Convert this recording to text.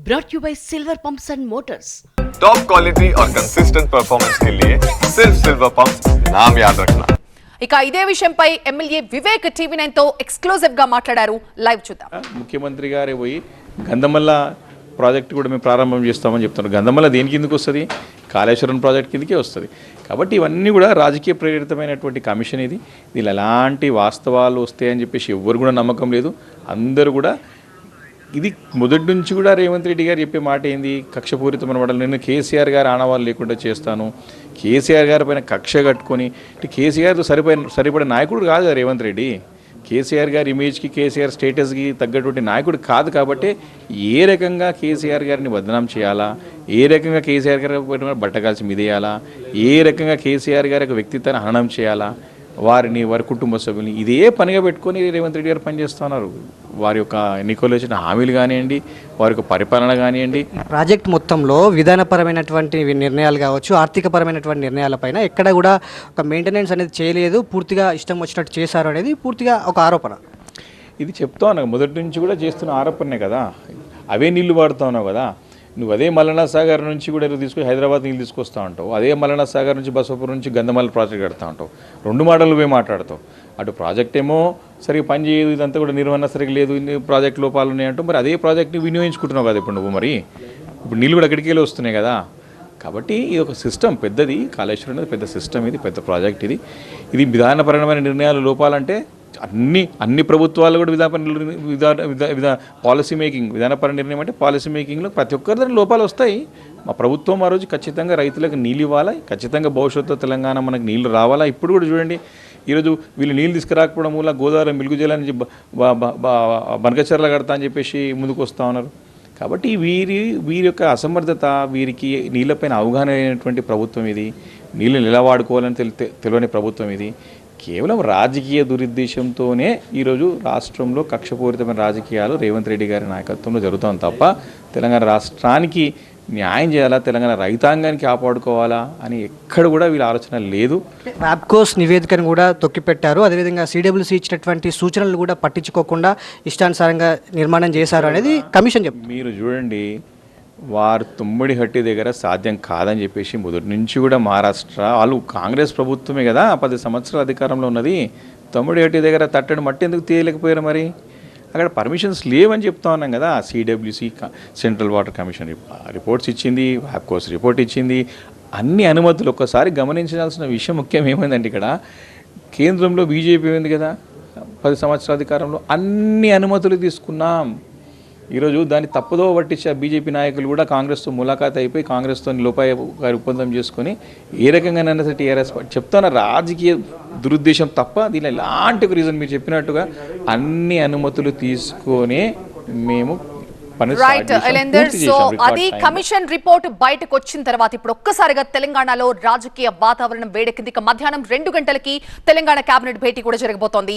brought you by Silver Pumps and Motors. Top quality और consistent performance के लिए सिर्फ सिल्वर पंप्स नाम याद रखना. ఇక ఇదే విషయంపై ఎమ్మెల్యే వివేక్ టీవీ9 తో ఎక్స్క్లూజివ్ గా మాట్లాడారు. లైవ్ చూద్దాం. ముఖ్యమంత్రి గారే పోయి గంధమల్ల ప్రాజెక్ట్ కూడా మేము ప్రారంభం చేస్తామని చెప్తున్నారు. గంధమల్ల దేని కిందకి వస్తుంది? కాళేశ్వరం ప్రాజెక్ట్ కిందకే వస్తుంది. కాబట్టి ఇవన్నీ కూడా రాజకీయ ప్రేరితమైనటువంటి కమిషన్ ఇది. దీనిలో ఎలాంటి వాస్తవాలు వస్తాయని చెప్పేసి ఎవ్వరు కూడా నమ్మకం లేదు. అందరూ కూడా ఇది మొదటి నుంచి కూడా రేవంత్ రెడ్డి గారు చెప్పే మాట ఏంది? కక్షపూరితమైన మాటలు. నేను కేసీఆర్ గారు ఆనవాళ్ళు లేకుండా చేస్తాను, కేసీఆర్ గారి పైన కక్ష కట్టుకొని కేసీఆర్తో సరిపడే నాయకుడు కాదు కదా రేవంత్ రెడ్డి. కేసీఆర్ గారి ఇమేజ్కి, కేసీఆర్ స్టేటస్కి తగ్గటువంటి నాయకుడు కాదు. కాబట్టి ఏ రకంగా కేసీఆర్ గారిని బదనాం చేయాలా, ఏ రకంగా కేసీఆర్ గారి బట్టకాల్సి మిదేయాలా, ఏ రకంగా కేసీఆర్ గారి యొక్క వ్యక్తిత్వాన్ని హననం చేయాలా, వారిని వారి కుటుంబ సభ్యుల్ని ఇదే పనిగా పెట్టుకొని రేవంత్ రెడ్డి గారు పనిచేస్తున్నారు. వారి యొక్క ఎన్నికల్లో వచ్చిన హామీలు కానివ్వండి, వారి యొక్క పరిపాలన కానివ్వండి, ప్రాజెక్ట్ మొత్తంలో విధానపరమైనటువంటి నిర్ణయాలు కావచ్చు, ఆర్థికపరమైనటువంటి నిర్ణయాలపైన ఎక్కడ కూడా ఒక మెయింటెనెన్స్ అనేది చేయలేదు, పూర్తిగా ఇష్టం వచ్చినట్టు చేశారు అనేది పూర్తిగా ఒక ఆరోపణ. ఇది చెప్తా ఉన్నావు, మొదటి నుంచి కూడా చేస్తున్న ఆరోపణనే కదా. అవే నీళ్లు వాడుతూ ఉన్నావు కదా. నువ్వు అదే మల్లనా సాగర్ నుంచి కూడా తీసుకొని హైదరాబాద్ నీళ్ళు తీసుకొస్తూ ఉంటావు. అదే మల్లనా సాగర్ నుంచి బసవపురం నుంచి గంధమల్ల ప్రాజెక్ట్ కడతా ఉంటావు. రెండు మాటలు నువ్వే మాట్లాడతావు. అటు ప్రాజెక్ట్ ఏమో సరిగ్గా పని చేయదు, ఇదంతా కూడా నిర్వహణ సరిగ్గా లేదు, ఇన్ని ప్రాజెక్ట్ లోపాలు ఉన్నాయంటూ మరి అదే ప్రాజెక్ట్ని వినియోగించుకుంటున్నావు కదా ఇప్పుడు నువ్వు. మరి ఇప్పుడు నీళ్ళు కూడా అక్కడికి వెళ్ళి వస్తున్నాయి కదా. కాబట్టి ఇది ఒక సిస్టమ్ పెద్దది. కాళేశ్వరం అనేది పెద్ద సిస్టమ్, ఇది పెద్ద ప్రాజెక్ట్. ఇది విధానపరమైన నిర్ణయాలు లోపాలంటే అన్ని ప్రభుత్వాలు కూడా పాలసీ మేకింగ్, విధానపర నిర్ణయం అంటే పాలసీ మేకింగ్లో ప్రతి ఒక్కరి దగ్గర లోపాలు వస్తాయి. మా ప్రభుత్వం ఆ రోజు ఖచ్చితంగా రైతులకు నీళ్ళు ఇవ్వాలి, ఖచ్చితంగా భవిష్యత్తులో తెలంగాణ మనకు నీళ్లు రావాలా. ఇప్పుడు కూడా చూడండి, ఈరోజు వీళ్ళు నీళ్ళు తీసుకురాకపోవడం వల్ల గోదావరి మిల్గు జలాన్ని బనకచర్ల కడతా అని చెప్పేసి ముందుకు వస్తూ ఉన్నారు. కాబట్టి వీరి యొక్క అసమర్థత, వీరికి నీళ్ళపైన అవగాహన అయినటువంటి ప్రభుత్వం ఇది. నీళ్ళు ఎలా వాడుకోవాలని తెలియని ప్రభుత్వం ఇది. కేవలం రాజకీయ దురుద్దేశంతోనే ఈరోజు రాష్ట్రంలో కక్షపూరితమైన రాజకీయాలు రేవంత్ రెడ్డి గారి నాయకత్వంలో జరుగుతుంది తప్ప తెలంగాణ రాష్ట్రానికి న్యాయం చేయాలా, తెలంగాణ రైతాంగానికి కాపాడుకోవాలా అని ఎక్కడ కూడా వీళ్ళ ఆలోచన లేదు. వ్యాప్కోస్ నివేదికను కూడా తొక్కిపెట్టారు. అదేవిధంగా సిడబ్ల్యూసీ ఇచ్చినటువంటి సూచనలు కూడా పట్టించుకోకుండా ఇష్టానుసారంగా నిర్మాణం చేశారు అనేది కమిషన్ చెప్తుంది. మీరు చూడండి, వారు తుమ్మిడిహట్టి దగ్గర సాధ్యం కాదని చెప్పేసి మొదటి నుంచి కూడా మహారాష్ట్ర వాళ్ళు కాంగ్రెస్ ప్రభుత్వమే కదా 10 సంవత్సరాల అధికారంలో ఉన్నది. తుమ్మిడిహట్టి దగ్గర తట్టడి మట్టి ఎందుకు తీయలేకపోయారు? మరి అక్కడ పర్మిషన్స్ లేవని చెప్తా ఉన్నాం కదా. CWC central water commission reports ఇచ్చింది, వ్యాప్కోస్ రిపోర్ట్ ఇచ్చింది, అన్ని అనుమతులు. ఒక్కసారి గమనించాల్సిన విషయం ముఖ్యం ఏమైందంటే ఇక్కడ కేంద్రంలో బీజేపీ ఉంది కదా 10 సంవత్సరాల అధికారంలో, అన్ని అనుమతులు తీసుకున్నాం. ఈరోజు దాన్ని తప్పుదో పట్టించే బీజేపీ నాయకులు కూడా కాంగ్రెస్తో ములాఖాత్ అయిపోయి కాంగ్రెస్తో లోపాయ గారి ఒప్పందం చేసుకొని ఏ రకంగానైనా సరే టీఆర్ఎస్ చెప్తాను రాజకీయ దురుద్దేశం తప్ప దీనిలో ఎలాంటి రీజన్ మీరు చెప్పినట్టుగా అన్ని అనుమతులు తీసుకొని మేము రైట్ ఎలెందర్. సో అది కమిషన్ రిపోర్ట్ బయటకు వచ్చిన తర్వాత ఇప్పుడు ఒక్కసారిగా తెలంగాణలో రాజకీయ వాతావరణం వేడెక్కింది. మధ్యాహ్నం 2 గంటలకి తెలంగాణ కేబినెట్ భేటీ కూడా జరగబోతోంది.